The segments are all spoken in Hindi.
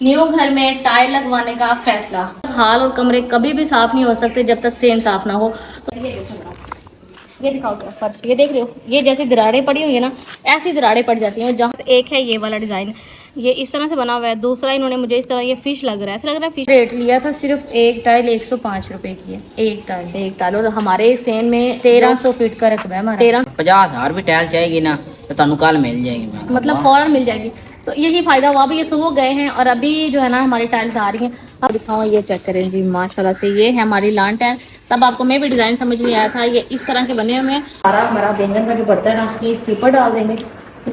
न्यू घर में टाइल लगवाने का फैसला। हाल और कमरे कभी भी साफ नहीं हो सकते जब तक सेम साफ ना हो। तो ये दिखाओ क्या फर्श, ये देख रहे हो, ये जैसे दरारें पड़ी हुई है ना, ऐसी दरारें पड़ जाती हैं। जहाँ से एक है ये वाला डिजाइन, ये इस तरह से बना हुआ है। दूसरा इन्होंने मुझे इस तरह ये फिश लग रहा है, ऐसा लग रहा है फिश। रेट लिया था सिर्फ एक टाइल 105 रुपए की है, एक टाइल। और हमारे सेन में 1300 फीट का रकबा है हमारा। 50,000 भी टाइल चाहिए ना तो तुम कल मिल जाएगी, मतलब फौरन मिल जाएगी। तो यही फायदा हुआ। अभी ये सुबह गए हैं और अभी जो है ना हमारी टाइल्स आ रही हैं। अब दिखाओ, ये चेक करें जी, माशाल्लाह से ये है हमारी लान टाइल। तब आपको मैं भी डिजाइन समझ नहीं आया था, ये इस तरह के बने हुए हैं। हरा हमारा बैंगन का जो भरता है ना, ये इसके ऊपर डाल देंगे।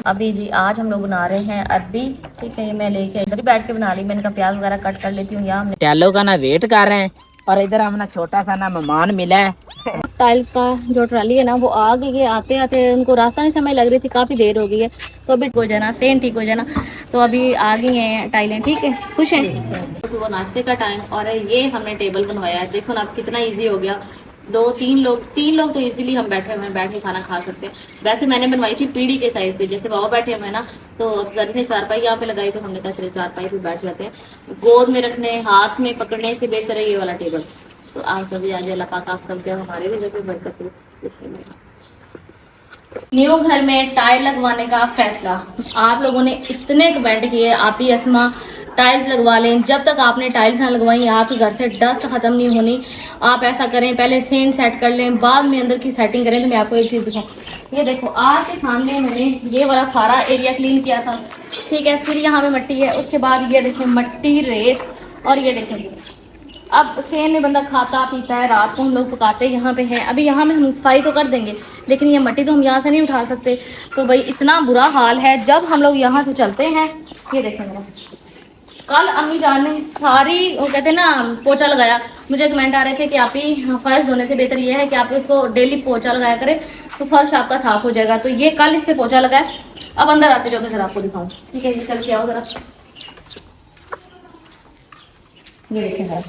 अभी जी आज हम लोग बना रहे हैं अरबी। ठीक है, ये मैं लेके इधर ही बैठ के बना ली। मैंने कहा प्याज वगैरह कट कर लेती हूँ। यहाँ टाइलों का ना वेट कर रहे हैं और इधर हमने छोटा सा ना मेहमान मिला है। टाइल्स का जो ट्राली है ना वो आ गई है। आते आते उनको रास्ता नहीं समय लग रही थी, काफ़ी देर हो गई है। तो अभी हो जाना, सेम ठीक हो जाना। तो अभी आ गई हैं टाइलें। ठीक है, खुश हैं। तो सुबह नाश्ते का टाइम और ये हमने टेबल बनवाया है। देखो ना अब कितना इजी हो गया। तीन लोग तो इजीली हम बैठे हुए हैं, बैठ के खाना खा सकते हैं। वैसे मैंने बनवाई थी पीढ़ी के साइज पे, जैसे बाबा बैठे हुए हैं ना, तो जरी ने चारपाई यहाँ पे लगाई, तो हमने कहा चले चारपाई पे बैठ जाते हैं। गोद में रखने, हाथ में पकड़ने से बेहतर है ये वाला टेबल। तो आप सभी आज अल्लाह पाक आप सब क्या हमारे भी जगह बरकत हो। न्यू घर में टाइल लगवाने का फैसला। आप लोगों ने इतने कमेंट किए, आप ही असमा टाइल्स लगवा लें। जब तक आपने टाइल्स ना लगवाई आपके घर से डस्ट खत्म नहीं होनी। आप ऐसा करें, पहले सेंट सेट कर लें, बाद में अंदर की सेटिंग करें। तो मैं आपको एक चीज़ दिखाऊँ, ये देखो आपके सामने मैंने ये वाला सारा एरिया क्लीन किया था। ठीक है, फिर यहाँ पे मिट्टी है, उसके बाद ये देखो मिट्टी, रेत, और ये देखो अब सेन में बंदा खाता पीता है, रात को हम लोग पकाते यहाँ पे हैं। अभी यहाँ में हम सफाई तो कर देंगे, लेकिन ये मिट्टी तो हम यहाँ से नहीं उठा सकते। तो भाई इतना बुरा हाल है। जब हम लोग यहाँ से चलते हैं, ये देखेंगे, कल अम्मी जान ने सारी वो कहते हैं ना पोछा लगाया। मुझे कमेंट आ रहे थे कि आप ही फर्श धोने से बेहतर ये है कि आप इसको डेली पोछा लगाया करें, तो फर्श आपका साफ हो जाएगा। तो ये कल इससे पोछा लगाया। अब अंदर आते जो मैं जरा आपको दिखाऊँ। ठीक है, ये चल के आओ जरा, ये देखें जरा,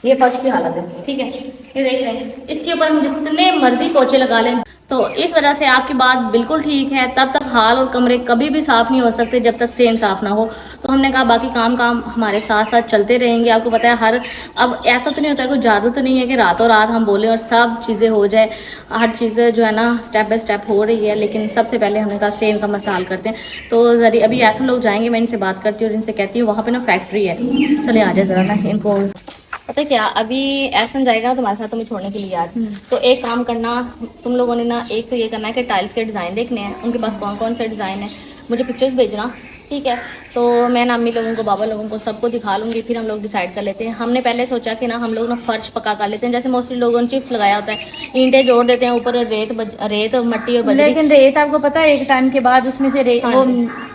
ये फर्श की हालत है। ठीक है, ये देख रहे हैं, इसके ऊपर हम जितने मर्जी पोछे लगा लें। तो इस वजह से आपकी बात बिल्कुल ठीक है, तब तक हाल और कमरे कभी भी साफ नहीं हो सकते जब तक सेम साफ ना हो। तो हमने कहा बाकी काम हमारे साथ साथ चलते रहेंगे। आपको पता है हर, अब ऐसा तो नहीं होता है, कोई जादू तो नहीं है कि रातों रात हम बोले और सब चीज़ें हो जाए। हर चीज़ें जो है ना स्टेप बाय स्टेप हो रही है, लेकिन सबसे पहले हमने कहा सेम का मसला हल करते हैं। तो जरी अभी ऐसे लोग जाएंगे, मैं इनसे बात करती हूँ और इनसे कहती हूँ वहाँ पर ना फैक्ट्री है, चले आ जाए ज़रा ना इनको। पता है क्या, अभी ऐसा जाएगा तुम्हारे साथ, तुम्हें छोड़ने के लिए आज। तो एक काम करना, तुम लोगों ने ना एक तो ये करना है कि टाइल्स के डिज़ाइन देखने हैं, उनके पास कौन कौन से डिज़ाइन है, मुझे पिक्चर्स भेजना। ठीक है, तो मैं ना अम्मी लोगों को, बाबा लोगों को, सबको दिखा लूँगी। फिर हम लोग डिसाइड कर लेते हैं। हमने पहले सोचा कि ना हम लोग ना फर्श पक्का कर लेते हैं, जैसे मोस्टली लोगों ने चिप्स लगाया होता है, ईंटें जोड़ देते हैं, ऊपर रेत और मट्टी और बजरी। लेकिन रेत आपको पता है एक टाइम के बाद उसमें से रेत वो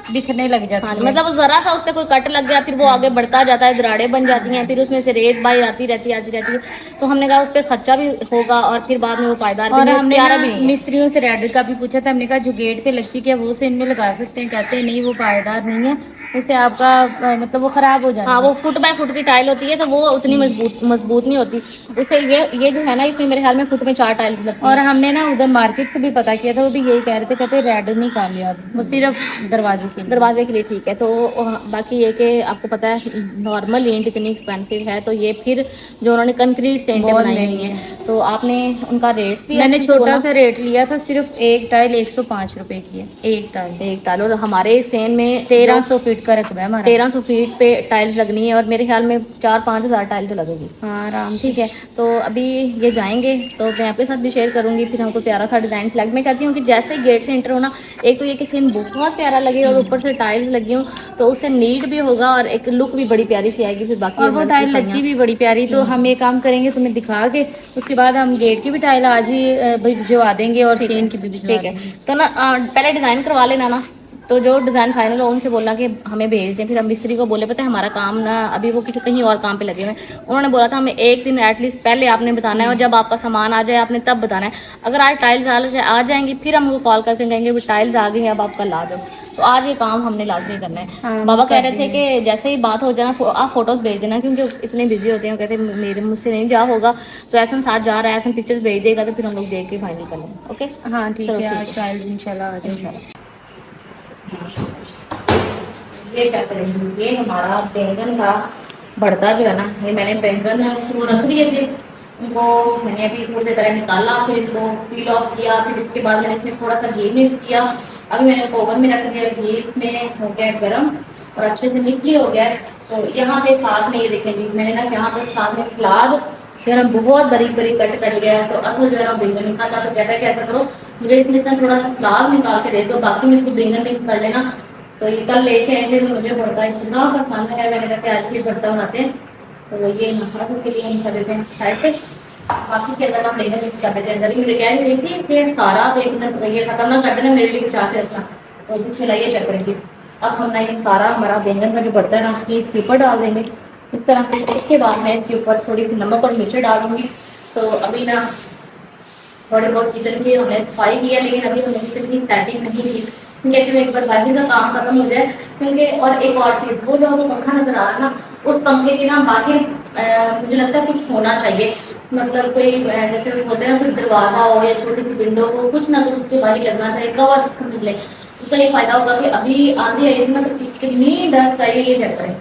बिखरने लग जाती है। मतलब जरा सा उस पर कोई कट लग गया, फिर वो आगे बढ़ता जाता है, दराड़ें बन जाती हैं, फिर उसमें से रेत बाहर आती रहती है। तो हमने कहा उस पर खर्चा भी होगा और फिर बाद में वो पायदार और भी हमने प्यारा ना भी नहीं है। मिस्त्रियों से रेड का भी पूछा था, हमने कहा जो गेट पे लगती क्या वो से इनमें लगा सकते हैं, कहते हैं नहीं वो पायदार नहीं है, उससे आपका मतलब वो खराब हो जाएगा। हाँ, वो फुट बाय फुट की टाइल होती है, तो वो उतनी मजबूत नहीं होती। उससे ये जो है ना, इसमें मेरे ख्याल में फुट में 4 टाइल्स लगती हैं। और हमने ना उधर मार्केट से भी पता किया था, वो भी यही कह रहे थे, कहते रेड नहीं कामयाब, वो सिर्फ दरवाजे के लिए ठीक है। तो बाकी ये कि आपको पता है नॉर्मल ईंट इतनी एक्सपेंसिव है, तो ये फिर जो उन्होंने कंक्रीट से ईंटें बनाई हुई हैं, तो आपने उनका रेट्स भी मैंने छोटा सा रेट लिया था, सिर्फ एक टाइल 105 रुपए की है, एक टाइल। और हमारे सेन में 1300 फीट का रकबा है हमारा। 1300 फीट पे टाइल्स लगनी है और मेरे ख्याल में 4-5 हज़ार टाइल तो लगेगी। हाँ आराम। ठीक है, तो अभी ये जाएंगे तो मैं आपके साथ भी शेयर करूंगी। फिर हमको प्यारा सा डिजाइन सेलेक्ट, मैं चाहती हूँ कि जैसे गेट से एंटर होना, एक तो ये कि सीन बहुत प्यारा लगे और ऊपर से टाइल्स लगी हूँ, तो उससे नीट भी होगा और एक लुक भी बड़ी प्यारी सी आएगी। फिर बाकी और वो टाइल लगती भी बड़ी प्यारी। तो हम ये काम करेंगे, तुम्हें दिखा के उसके बाद हम गेट की भी टाइल आज ही भिजवा देंगे और सेन की भी भिजवा देंगे। तो ना पहले डिजाइन करवा लेना ना, तो जो डिज़ाइन फाइनल हो उनसे बोलना कि हमें भेज दें। फिर हम मिस्त्री को बोले, पता है हमारा काम ना अभी वो किसी कहीं और काम पे लगे हुए हैं, उन्होंने बोला था हमें एक दिन एटलीस्ट पहले आपने बताना है और जब आपका सामान आ जाए आपने तब बताना है। अगर आज टाइल्स आ जाएंगी फिर हम उनको कॉल करके कहेंगे भी टाइल्स आ गई हैं, अब आप कल आ जाओ। तो आज ये काम हमने लाजमी करना है। हाँ, बाबा कह रहे थे कि जैसे ही बात हो जाए आप फोटोज भेज देना, क्योंकि इतने बिजी होते हैं, कहते मेरे मुझसे नहीं जा होगा, तो ऐसा साथ जा रहा है, ऐसा पिक्चर्स भेज देगा, तो फिर हम लोग देख के फाइनल कर लेंगे। ओके हाँ ठीक है, आज टाइल्स इंशाल्लाह आ जाएंगे। ये चेक करेंगे, ये हमारा बैंगन का भरता जो है ना, ये मैंने बैंगन वो रख दिए थे, उनको मैंने अभी थोड़ी देर पहले निकाला, फिर इनको पील ऑफ किया, फिर इसके बाद मैंने इसमें थोड़ा सा घी मिक्स किया। अभी मैंने इनको ओवन में रख दिया, घी इसमें हो गया गर्म और अच्छे से मिक्स भी हो गया है। तो यहाँ पे साथ में ये देखेंगे मैंने ना यहाँ पे साथ में सलाद जो है ना बहुत बारीक बारीक कट कर लिया है। तो असल जो है ना बैंगन नहीं खाता, तो कहता है कैसा करो मुझे इसमें से थोड़ा सा सलाद निकाल के दे दो, बाकी मेरे को बैंगन मिक्स कर लेना। तो ये कल लेके आए थे, तो मुझे भरता इतना पसंद है, मैंने कहा कि आज भी भरता बनाते हैं। तो ये नफरत के लिए हम कर देते हैं साइड पे, बाकी के अंदर हम बैंगन मिक्स कर देते हैं। जब मुझे कह रही थी कि सारा बैंगन ये खत्म ना कर देना, मेरे लिए बचा के रखना। तो बिस्मिल्लाह ये चेक करेंगे। अब हम ना ये सारा हमारा बैंगन का जो भरता है ना, ये इसके ऊपर डाल देंगे इस तरह से। उसके बाद मैं इसके ऊपर थोड़ी सी नमक और मिर्च डालूंगी। तो अभी ना थोड़े बहुत किचन की हमने सफाई की है, लेकिन अभी हमने किचन की सेटिंग नहीं की, क्योंकि एक बार बाकी का काम खत्म हो जाए। क्योंकि और एक और चीज़, वो जो पंखा नजर आ रहा है ना, उस पंखे के ना बाहर मुझे लगता है कुछ होना चाहिए, मतलब कोई जैसे होते हैं ना, कोई दरवाजा हो या छोटी सी विंडो हो, कुछ ना कुछ उसके बाहर लगना चाहिए, कवर समझ ले। उसका ये फायदा होगा कि अभी आंधी आई थी ना, तो कितनी डस्ट आई है, ये चेक करें,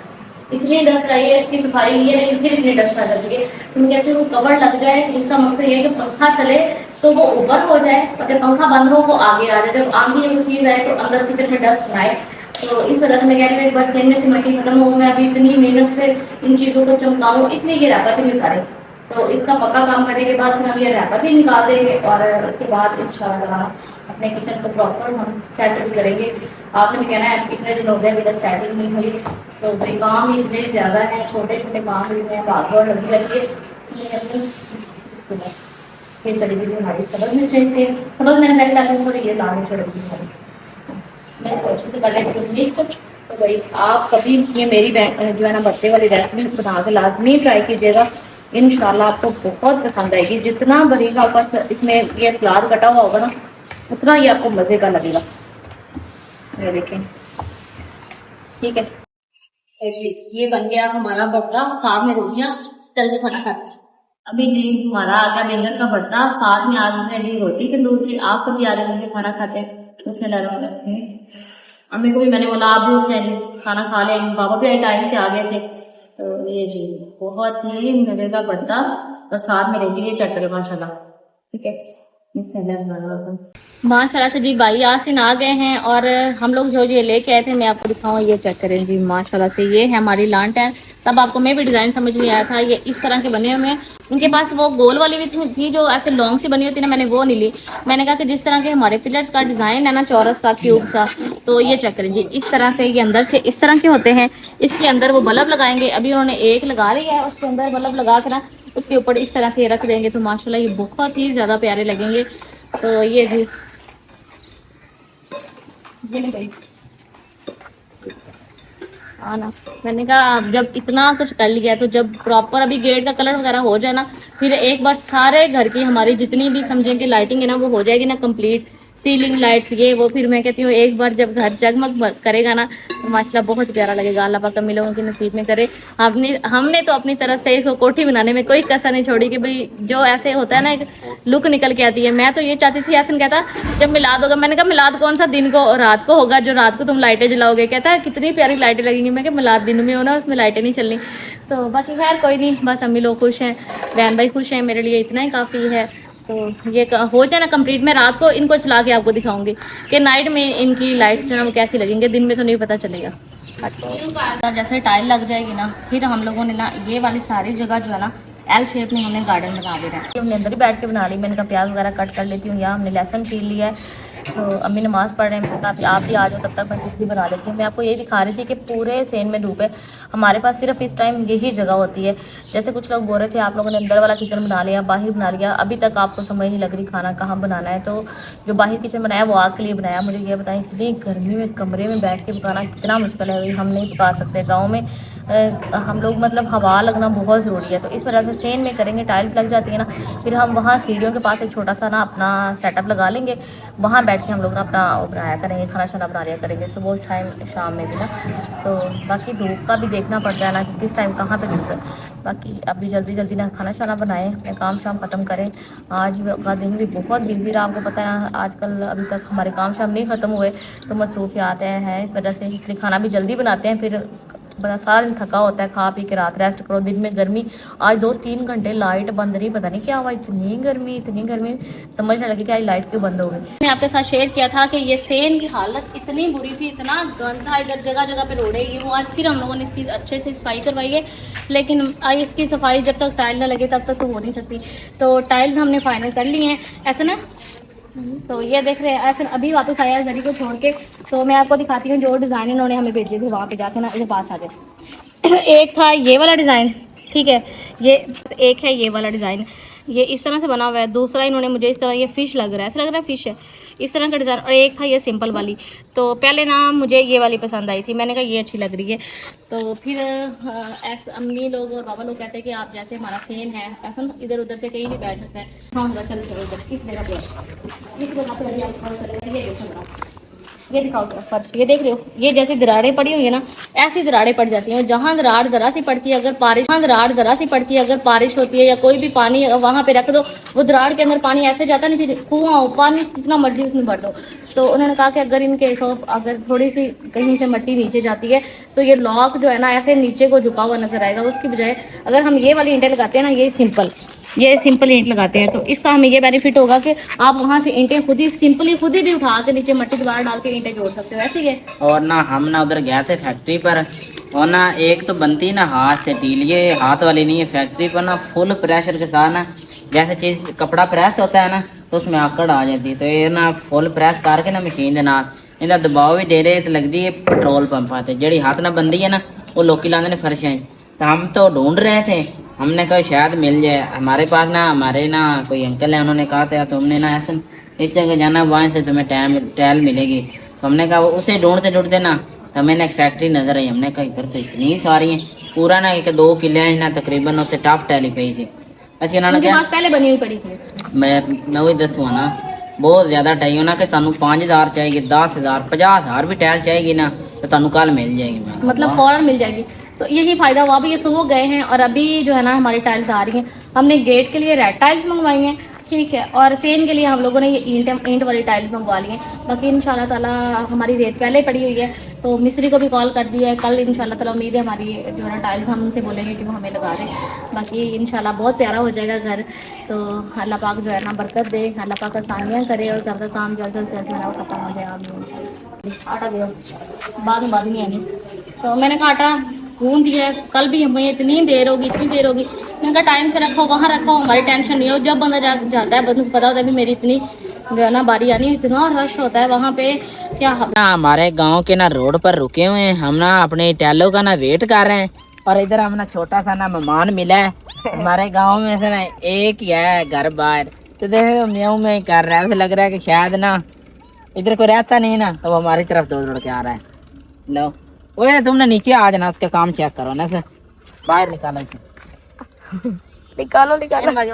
इतनी डस्ट आई है, इसकी सफाई है लेकिन फिर इतनी डस्ट आ जाती है। तुम कहते हो कवर लग जाए, इसका मकसद ये है कि पंखा चले तो वो ऊपर हो जाए, और जब पंखा बंद हो वो आगे आ जाए। जब आगे एक चीज़ आए तो अंदर किचन में डस्ट ना आए। तो इस वजह से मैं कह रही हूँ एक बार सेम में से मिट्टी खत्म हो, मैं अभी इतनी मेहनत से इन चीज़ों को चमकाऊँ, इसलिए ये रैपर भी निकालें। तो इसका पक्का काम करने के बाद फिर हम ये रैपर भी निकाल देंगे, और उसके बाद इंशाल्लाह अपने किचन को प्रॉपर हम सेट भी करेंगे। आपने भी कहना है इतने दिन हो गए अभी तक सेटिंग नहीं हुई, तो भाई काम ही इतने ज़्यादा है, छोटे छोटे काम भी हैं, भाग दौड़ लगी रहती है। फिर चली गई हमारी सबक में चाहिए, सबक मैंने पहले डाली थोड़ी, ये लाने छोड़ दी हमारी, मैं इसको अच्छे से कर लेती हूँ मिक्स। तो भाई आप कभी ये मेरी जो है ना भरते वाली रेसिपी बना के लाजमी ट्राई कीजिएगा, इंशाल्लाह आपको बहुत पसंद आएगी। जितना बारीक आपका इसमें ये सलाद कटा हुआ होगा ना, उतना ही आपको मज़े का लगेगा। ये देखें, ठीक है, ये बन गया हमारा भरता, साथ में रोटियाँ, चल के खाना खाते हैं। अभी नहीं हमारा आ गया बैंगन का भरता, साथ में आज से रोटी तंदूर की। आप कभी आ रहे होंगे खाना खाते हैं, उसमें डालूंगा रखते हैं। अम्मी को भी मैंने बोला आप भी उठ जाएंगे, खाना खा लेंगे, बाबा भी टाइम से आ गए थे। तो ये जी बहुत ही मजे का भरता और साथ में रोटी, ये चेक करें माशाल्लाह, ठीक है। माशाल्लाह से जी भाई यासिन आ गए हैं, और हम लोग जो ये लेके आए थे मैं आपको दिखाऊं, ये चेक करें जी माशाल्लाह से, ये है हमारी लांटेन। तब आपको मैं भी डिज़ाइन समझ नहीं आया था, ये इस तरह के बने हुए हैं। उनके पास वो गोल वाली भी थी जो ऐसे लॉन्ग सी बनी होती है ना, मैंने वो नहीं ली। मैंने कहा कि जिस तरह के हमारे पिलर्स का डिज़ाइन है ना, चौरस सा क्यूब सा, तो ये चेक करें जी इस तरह से, ये अंदर से इस तरह के होते हैं। इसके अंदर वो बल्ब लगाएंगे, अभी उन्होंने एक लगा लिया है, उसके अंदर बल्ब लगा कर ना उसके ऊपर इस तरह से ये रख देंगे, तो माशाल्लाह ये बहुत ही ज़्यादा प्यारे लगेंगे। तो ये जी भाई आना, मैंने कहा अब जब इतना कुछ कर लिया है, तो जब प्रॉपर अभी गेट का कलर वगैरह हो जाए ना, फिर एक बार सारे घर की हमारी जितनी भी समझें कि लाइटिंग है ना, वो हो जाएगी ना कंप्लीट, सीलिंग लाइट्स ये वो। फिर मैं कहती हूँ एक बार जब घर जगमग करेगा ना, तो माशाल्लाह बहुत प्यारा लगेगा। अल्लाह पाक हम लोगों के नसीब में करे। हमने तो अपनी तरफ से इसको कोठी बनाने में कोई कसर नहीं छोड़ी, कि भाई जो ऐसे होता है ना एक लुक निकल के आती है। मैं तो ये चाहती थी, यासिन कहता जब मिलाद होगा, मैंने कहा मिलाद कौन सा दिन को रात को होगा जो रात को तुम लाइटें जलाओगे, कहता है कितनी प्यारी लाइटें लगेंगी। मैं कहा मिलाद दिन में हो ना, उसमें लाइटें नहीं चलनी। तो बस खैर कोई नहीं, बस अम्मी लोग खुश हैं, बहन भाई खुश हैं, मेरे लिए इतना ही काफ़ी है। तो ये हो जाए ना कंप्लीट, मैं रात को इनको चला के आपको दिखाऊंगी कि नाइट में इनकी लाइट्स जो है ना वो कैसी लगेंगे, दिन में तो नहीं पता चलेगा। जैसे टाइल लग जाएगी ना, फिर हम लोगों ने ना ये वाली सारी जगह जो है ना एल शेप में हमने गार्डन बना देना है। हमने अंदर ही बैठ के बना ली। मैंने कहा प्याज वगैरह कट कर लेती हूँ, या हमने लहसुन छील लिया है। तो अम्मी नमाज़ पढ़ रहे हैं, मैंने कहा आप भी आ जाओ, तब तक मैं खिचड़ी बना लेती हूँ। मैं आपको ये दिखा रही थी कि पूरे सेन में धूप है, हमारे पास सिर्फ इस टाइम यही जगह होती है। जैसे कुछ लोग बोल रहे थे आप लोगों ने अंदर वाला किचन बना लिया, बाहर बना लिया, अभी तक आपको समझ नहीं लग रही खाना कहाँ बनाना है। तो जो बाहर किचन बनाया वो आग के लिए बनाया। मुझे ये बताएं इतनी गर्मी में कमरे में बैठ के पकाना कितना मुश्किल है, हम नहीं पका सकते। गाँव में हम लोग मतलब हवा लगना बहुत ज़रूरी है, तो इस वजह से सेन में करेंगे, टाइल्स लग जाती है ना, फिर हम वहाँ सीढ़ियों के पास एक छोटा सा ना अपना सेटअप लगा लेंगे, वहाँ बैठ के हम लोग ना अपना बनाया करेंगे, खाना शाना बना लिया करेंगे सुबह टाइम शाम में भी ना। तो बाकी धूप का भी देखना पड़ता है ना कि किस टाइम कहाँ पे धूप है। बाकी अभी जल्दी जल्दी ना खाना शाना बनाएं, अपने काम शाम ख़त्म करें। आज का दिन भी बहुत बिजी रहा, आपको पता है आजकल अभी तक हमारे काम शाम नहीं ख़त्म हुए, तो मसरूफियात हैं इस वजह से, इसलिए खाना भी जल्दी बनाते हैं, फिर बड़ा सारा दिन थका होता है, खा पी के रात रेस्ट करो, दिन में गर्मी। आज 2-3 घंटे लाइट बंद रही, पता नहीं क्या हुआ, इतनी गर्मी समझ नहीं लगी कि आज लाइट क्यों बंद हो गई। मैंने आपके साथ शेयर किया था कि ये सेन की हालत इतनी बुरी थी, इतना गंद था, इधर जगह जगह पे रोड़ेगी। वो आज फिर हम लोगों ने इसकी अच्छे से सफाई करवाई है, लेकिन इसकी सफाई जब तक टाइल ना लगे तब तक तो हो नहीं सकती। तो टाइल्स हमने फाइनल कर ली हैं ऐसे ना। तो ये देख रहे हैं ऐसे अभी वापस आया है जरी को छोड़ के। तो मैं आपको दिखाती हूँ जो डिज़ाइन इन्होंने हमें भेजे थे, वहाँ पे जाके ना इधर पास आ जाए। एक था ये वाला डिज़ाइन, ठीक है, ये एक है ये वाला डिज़ाइन, ये इस तरह से बना हुआ है। दूसरा इन्होंने मुझे इस तरह, ये फ़िश लग रहा है, ऐसा लग रहा है फ़िश है, इस तरह का डिज़ाइन। और एक था ये सिंपल वाली। तो पहले ना मुझे ये वाली पसंद आई थी, मैंने कहा ये अच्छी लग रही है। तो फिर ऐसे अम्मी लोग और बाबा लोग कहते हैं कि आप जैसे हमारा सेन है ऐसा ना इधर उधर से कहीं नहीं बैठ सकता है। हाँ चलो चलो उधर इस जगह पे, इस जगह पे ये दिखाओ फर्श, ये देख रहे हो, ये जैसी दरारें पड़ी हुई है ना, ऐसी दरारें पड़ जाती हैं। जहाँ दरार ज़रा सी पड़ती है, अगर बारिश होती है या कोई भी पानी वहाँ पे रख दो, वो दरार के अंदर पानी ऐसे जाता है नीचे, कुआं हो, पानी जितना मर्जी उसमें भर दो। तो उन्होंने कहा कि अगर इन केस ऑफ अगर थोड़ी सी कहीं से मिट्टी नीचे जाती है तो ये लॉक जो है ना ऐसे नीचे को झुका हुआ नजर आएगा। उसकी बजाय अगर हम ये वाली ईंटें लगाते हैं ना, ये सिंपल ईंट लगाते हैं, तो इसका हमें ये बेनिफिट होगा कि आप वहाँ से ईंटें खुद ही भी उठा के नीचे मट्टी दोबारा डाल के ईंटें जोड़ सकते हो, ऐसे ही है। और ना हम ना उधर गए थे फैक्ट्री पर, और ना एक तो बनती ना हाथ से टील, ये हाथ वाली नहीं है, फैक्ट्री पर ना फुल प्रेशर के साथ ना जैसे चीज़ कपड़ा प्रेस होता है ना, तो उसमें आकड़ आ जाती है। तो ये ना फुल प्रेस करके ना मशीन के नाल इनका दबाव भी दे रहे तो लगती है पेट्रोल पंप आते जड़ी हाथ ना बंदी है ना, वो लोग लाते ने फर्शें। तो हम तो ढूंढ रहे थे, हमने कहा शायद मिल जाए हमारे पास ना, हमारे ना कोई अंकल है, उन्होंने कहा था तुमने ना ऐसा इस जगह जाना, वहाँ से तुम्हें टैल मिलेगी। तो हमने कहा उसे ढूंढते ढूंढते ना तो हमें ना एक फैक्ट्री नजर आई। हमने कहा इधर तो इतनी सारी हैं, पूरा ना एक 2 किले ना तकरीबन उत्ते टफ टैली पई सी। ਅਸੀਂ ਉਹਨਾਂ ਨੇ उनके ਕਿਹਾ पास पहले बनी हुई पड़ी थी। मैं वही दसूँ ना, बहुत ज़्यादा टाइम होना कि तुम 5000 चाहिए, 10,000 50,000 भी टैल चाहिएगी ना तो तुम कल मिल जाएगी। मतलब फ़ौरन मिल जाएगी। तो यही फ़ायदा हुआ। अभी ये सुबह गए हैं और अभी जो है ना हमारी टाइल्स आ रही हैं। हमने गेट के लिए रेड टाइल्स मंगवाई हैं, ठीक है, और सेन के लिए हम लोगों ने ये ईंट वाली टाइल्स मंगवा ली हैं। बाकी इंशाल्लाह ताला हमारी रेत पहले पड़ी हुई है, तो मिस्त्री को भी कॉल कर दिया है। कल इंशाल्लाह ताला उम्मीद है हमारी जो है ना टाइल्स हम उनसे बोलेंगे कि वो हमें लगा दें। बाकी इंशाल्लाह बहुत प्यारा हो जाएगा घर। तो अल्लाह पाक जो है ना बरकत दे, अल्लाह पाक आसानियाँ करे और घर का काम जल्द से जल्द जो है वो खत्म हो जाए। आप आटा दो बाद में आनी। तो मैंने कहा आटा गूंद दिया है, कल भी हमें इतनी देर होगी। मैंने कहा टाइम से रखो, वहाँ रखो, हमारी टेंशन नहीं हो। जब बंदा जाता है बंदे को पता होता है भी मेरी इतनी जो है ना बारी आनी, इतना रश होता है वहाँ पे क्या। ना हमारे गांव के ना रोड पर रुके हुए हैं, हम ना अपने टैलों का ना वेट कर रहे हैं। और इधर हम ना छोटा सा ना मेहमान मिला है हमारे गांव में से ना एक ही है घर बाहर, तो देखो म्याऊं में कर रहा है, उसे लग रहा है कि शायद ना इधर कोई रहता नहीं ना, तो वो हमारी तरफ दौड़ के आ रहा है। लो ओए तुमने नीचे आ जाना, उसका काम चेक करो ना, से बाहर निकालो इसे निकालो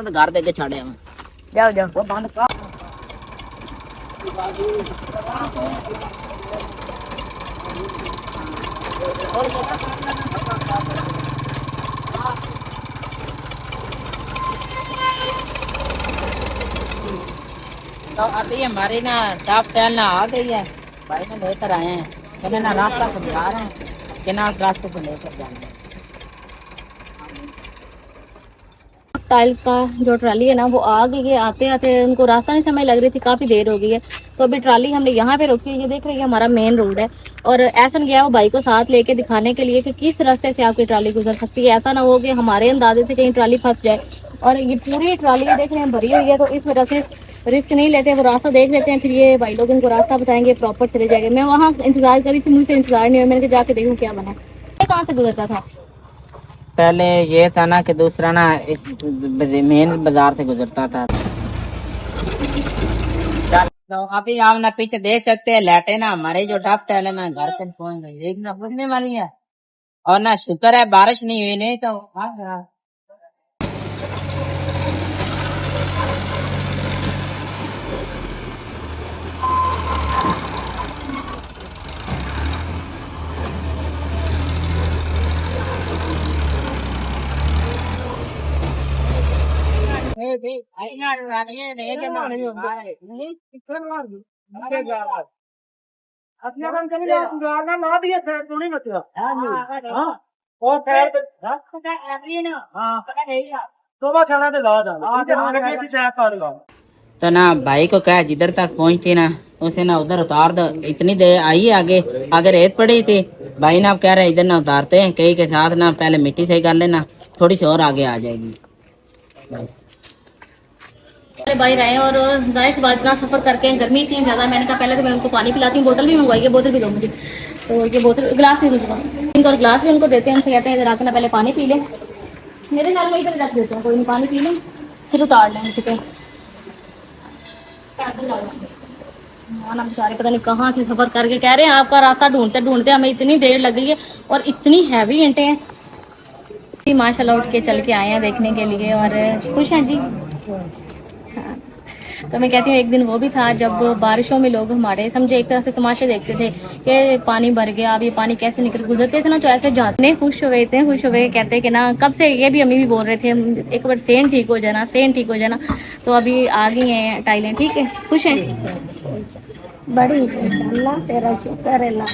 तो घर दे के छोड़े हम। जाओ वो बंद कर। तो अभी हमारी ना टॉप टेल ना आ गई है, भाई ने लेकर आए हैं, मैंने ना रास्ता समझा रहे हैं कि ना उस रास्ते से लेकर जाना है। टाइल्स का जो ट्राली है ना वो आ गई है। आते आते उनको रास्ता नहीं समझ लग रही थी, काफ़ी देर हो गई है। तो अभी ट्राली हमने यहाँ पे रोकी है। ये देख रहे हैं हमारा मेन रोड है, और ऐसा गया वो भाई को साथ लेके दिखाने के लिए कि किस रास्ते से आपकी ट्राली गुजर सकती है। ऐसा ना हो कि हमारे अंदाजे से कहीं ट्राली फंस जाए। और ये पूरी ट्राली देख रहे हैं भरी हुई है, तो इस वजह से रिस्क नहीं लेते, वो रास्ता देख लेते हैं, फिर ये भाई लोग इनको रास्ता बताएंगे, प्रॉपर चले जाएंगे। मैं वहाँ इंतजार करी थी, मुझसे इंतजार नहीं हुआ, मैंने कहा जाके देखूँ क्या बना है। कहाँ से गुजरता था? पहले ये था ना कि दूसरा ना इस मेन बाजार से गुजरता था। तो अभी आप ना पीछे देख सकते हैं लाइटें ना हमारे जो टॉप टेल है ना घर पे पहुंच गई, एक ना पूछने वाली है। और ना शुक्र है बारिश नहीं हुई, नहीं तो तो ना भाई को कहा जिधर तक पहुंचती ना उसे ना उधर उतार दो। इतनी देर आई आगे, आगे रेत पड़ी थी। भाई ना अब कह रहे इधर ना उतारते हैं, कई के साथ ना पहले मिट्टी सही कर लेना, थोड़ी सी और आगे आ जाएगी। पहले बाहर आए और जाहिर सी बात इतना सफ़र करके गर्मी इतनी ज़्यादा, मैंने कहा पहले तो मैं उनको पानी पिलाती हूँ, बोतल भी मंगवाई है, बोतल भी दो मुझे। तो ये बोतल गिलास भी दूसरा इनको, और गिलास भी उनको देते हैं, उनसे कहते हैं इधर आकर ना पहले पानी पी लें। मेरे ख्याल में इधर रख देते हैं, कोई नहीं, पानी पी लें फिर उतार लें ठीक है। ना बेचारे पता नहीं कहाँ से सफ़र करके, कह रहे हैं आपका रास्ता ढूंढते ढूंढते हमें इतनी देर लग गई है और इतनी हैवी ईंटें हैं। माशाल्लाह उठ के चल के आए हैं देखने के लिए और खुश हैं जी। हाँ। तो मैं कहती हूँ एक दिन वो भी था जब बारिशों में लोग हमारे समझे एक तरह से तमाशे देखते थे कि पानी भर गया, अब ये पानी कैसे निकल, गुजरते थे ना तो ऐसे जाते खुश हुए थे, खुश हुए कहते कि ना कब से, ये भी अम्मी भी बोल रहे थे एक बार सेन ठीक हो जाना, सेन ठीक हो जाना। तो अभी आ गई हैं टाइलें, ठीक है, खुश हैं बड़ी अल्लाह तेरा शुक्र है,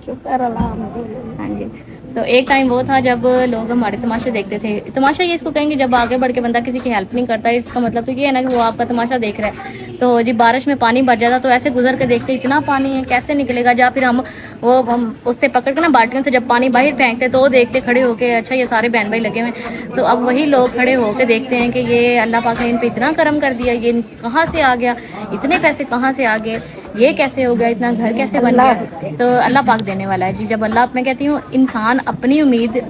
शुक्र अल्हम्दुलिल्लाह। हाँ जी। तो एक टाइम वो था जब लोग हमारे तमाशे देखते थे। तमाशा ये इसको कहेंगे जब आगे बढ़ के बंदा किसी की हेल्प नहीं करता है, इसका मतलब तो ये है ना कि वो आपका तमाशा देख रहा है। तो जी बारिश में पानी भर जाता तो ऐसे गुजर के देखते इतना पानी है कैसे निकलेगा, या फिर हम उससे पकड़ के ना बाल्टियों से जब पानी बाहर फेंकते तो वो देखते खड़े होके अच्छा ये सारे बहन भाई लगे हुए हैं। तो अब वही लोग खड़े होकर देखते हैं कि ये अल्लाह पाक ने इन पे इतना करम कर दिया, ये कहाँ से आ गया, इतने पैसे कहाँ से आ गए, ये कैसे हो गया, इतना घर कैसे बन गया। तो अल्लाह पाक देने वाला है जी। जब अल्लाह, मैं कहती हूँ इंसान अपनी उम्मीद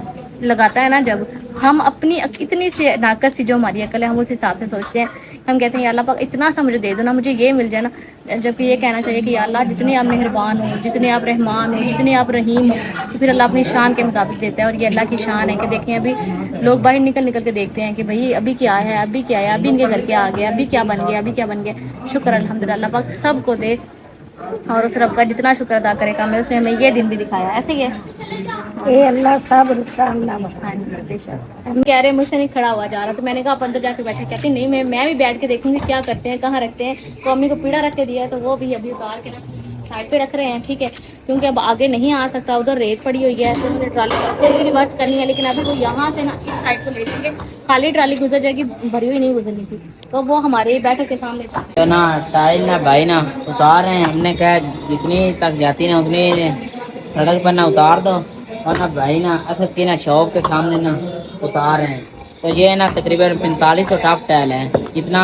लगाता है ना, जब हम अपनी इतनी सी नाकस सी जो हमारी अकल है हम उस हिसाब से सोचते हैं, हम कहते हैं या अल्लाह पाक इतना सा मुझे दे दो ना, मुझे ये मिल जाए ना। जबकि ये कहना चाहिए कि या अल्लाह जितने आप मेहरबान हो, जितने आप रहमान हो, जितने आप रहीम हो, तो फिर अल्लाह अपनी शान के मुताबिक देता है। और ये अल्लाह की शान है कि देखें अभी लोग बाहर निकल निकल के देखते हैं कि भाई अभी क्या है, अभी क्या है, अभी इनके घर क्या आ गया, अभी क्या बन गया, अभी क्या बन गया। शुक्र अल्हम्दुलिल्लाह, अल्लाह पाक सबको दे और उस रब का जितना शुक्र अदा करे कम है। उसने हमें ये दिन भी दिखाया, ऐसे ही है ये अल्लाह सब रुकता अल्लाह। हाँ जी बेशक। हम कह रहे हैं मुझसे नहीं खड़ा हुआ जा रहा, तो मैंने कहा आप अंदर जाके बैठे, कहते नहीं मैं भी बैठ के देखूंगी क्या करते हैं, कहाँ रखते हैं। तो अम्मी को पीड़ा रख के दिया है तो वो भी अभी उतार के साइड पे रख रहे हैं, ठीक है, क्योंकि अब आगे नहीं आ सकता, उधर रेत पड़ी हुई है तो मुझे ट्राली भी रिवर्स करनी है। लेकिन अभी वो यहाँ से ना इस साइड को ले जाएंगे, खाली ट्राली गुजर जाएगी, भरी हुई नहीं गुजरनी थी, तो वो हमारे बैठक के सामने। तो ना टाइल ना भाई ना उतार रहे हैं, हमने कहा जितनी तक जाती ना उतनी सड़क पर ना उतार दो। और ना भाई ना असद की ना शॉप के सामने ना उतार रहे हैं। तो ये ना तकरीबन 4500 टफ टाइल है, जितना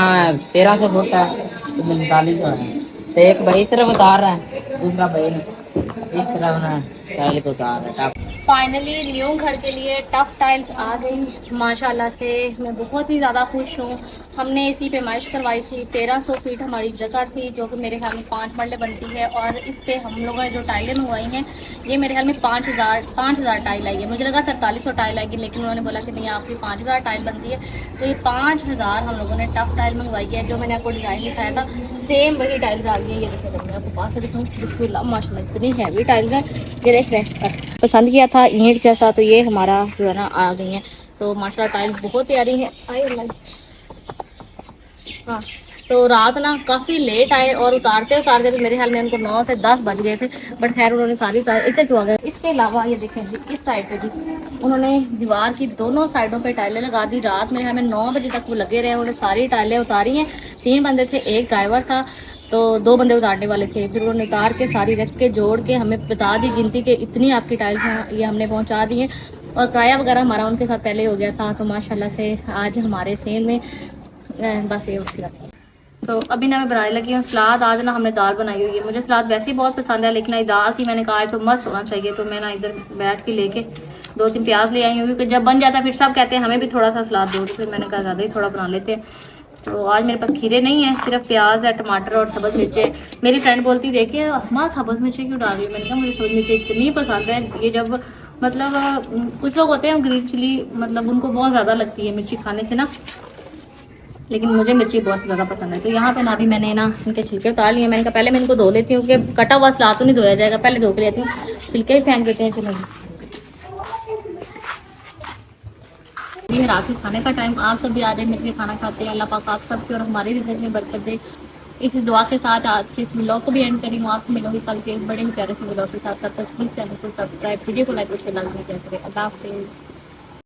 1300 फुट है तो 4500 है। तो एक भाई इस तरफ उतार रहा है, दूसरा भाई इस तरफ ना टाइल को उतार रहा है। फाइनली न्यू घर के लिए टफ टाइल्स आ गई माशाल्लाह से, मैं बहुत ही ज़्यादा खुश हूँ। हमने इसी पे माइश करवाई थी, 1300 फीट हमारी जगह थी जो कि मेरे ख्याल में 5 मरले बनती है। और इस पे हम लोगों ने जो टाइलें मंगवाई हैं ये मेरे ख्याल में 5000 टाइल आई है। मुझे लगा 4300 टाइल आएगी, लेकिन उन्होंने बोला कि नहीं आपकी 5000 टाइल बनती है। तो ये 5000 हम लोगों ने टफ टाइल मंगवाई है। जो मैंने आपको डिज़ाइन दिखाया था सेम वही टाइल्स आ गई है। ये देखिए मैं आपको पास से दिखाऊँ, बिस्मिल्लाह माशाल्लाह इतनी हैवी टाइल्स हैं। ये देख रहे हैं, पसंद किया था ईंट जैसा, तो ये हमारा जो है ना आ गई हैं। तो माशाल्लाह टाइल्स बहुत प्यारी है। हाँ, तो रात ना काफ़ी लेट आए और उतारते उतारते तो मेरे ख्याल में उनको 9 से 10 बज गए थे, बट खैर उन्होंने सारी उतार इतने क्यों आ गए। इसके अलावा ये देखें जी इस साइड पे जी उन्होंने दीवार की दोनों साइडों पे टाइलें लगा दी। रात मेरे ख्याल में 9 बजे तक वो लगे रहे, उन्होंने सारी टाइलें उतारी हैं। 3 बंदे थे, एक ड्राइवर था, तो 2 बंदे उतारने वाले थे। फिर उन्होंने उतार के सारी रख के जोड़ के हमें बता दी गिनती के इतनी आपकी टाइल्स हैं, ये हमने पहुँचा दी हैं। और किराया वगैरह हमारा उनके साथ पहले हो गया था। तो माशाल्लाह से आज हमारे सेल में बस ये उठ गया। तो अभी ना मैं बनाने लगी हूँ सलाद। आज ना हमने दाल बनाई हुई है, मुझे सलाद वैसे ही बहुत पसंद है, लेकिन दाल थी, मैंने कहा तो मस्त होना चाहिए। तो मैं ना इधर बैठ के लेके 2-3 प्याज ले आई हूँ, क्योंकि जब बन जाता है फिर सब कहते हैं हमें भी थोड़ा सा सलाद दो, तो फिर मैंने कहा ज़्यादा ही थोड़ा बना लेते हैं। तो आज मेरे पास खीरे नहीं है, सिर्फ प्याज है, टमाटर और सब्ज़ मिर्चें। मेरी फ्रेंड बोलती देखिए असमा सब्ज़ मिर्चें क्यों डाल रही है, मैंने कहा मुझे सब्ज़ मिर्चें इतनी पसंद है। ये जब मतलब कुछ लोग होते हैं ग्रीन चिली, मतलब उनको बहुत ज़्यादा लगती है मिर्ची खाने से ना, लेकिन मुझे मिर्ची बहुत ज़्यादा पसंद है। तो यहाँ पे ना अभी मैंने ना इनके छिलके उतार लिए। मैंने कहा पहले मैं इनको धो लेती हूँ, क्योंकि कटा हुआ सलाद तो नहीं धोया जाएगा, पहले धो के लेती हूँ, छिलके ही फेंक देते हैं। चलो ये रात के खाने का टाइम, आप सब भी आ रहे हैं मिलकर खाना खाते हैं। अल्लाह पाक आप सब की और हमारे रिजल्ट में बरकत दे। इस दुआ के साथ आज के इस व्लॉग को भी एंड करी हूँ। आपसे मिलूंगी कल के एक बड़े ही प्यारे से व्लॉग के साथ। तब तक प्लीज़ चैनल को सब्सक्राइब, वीडियो को लाइक और शेयर लाजमी करें। अल्लाह हाफिज़।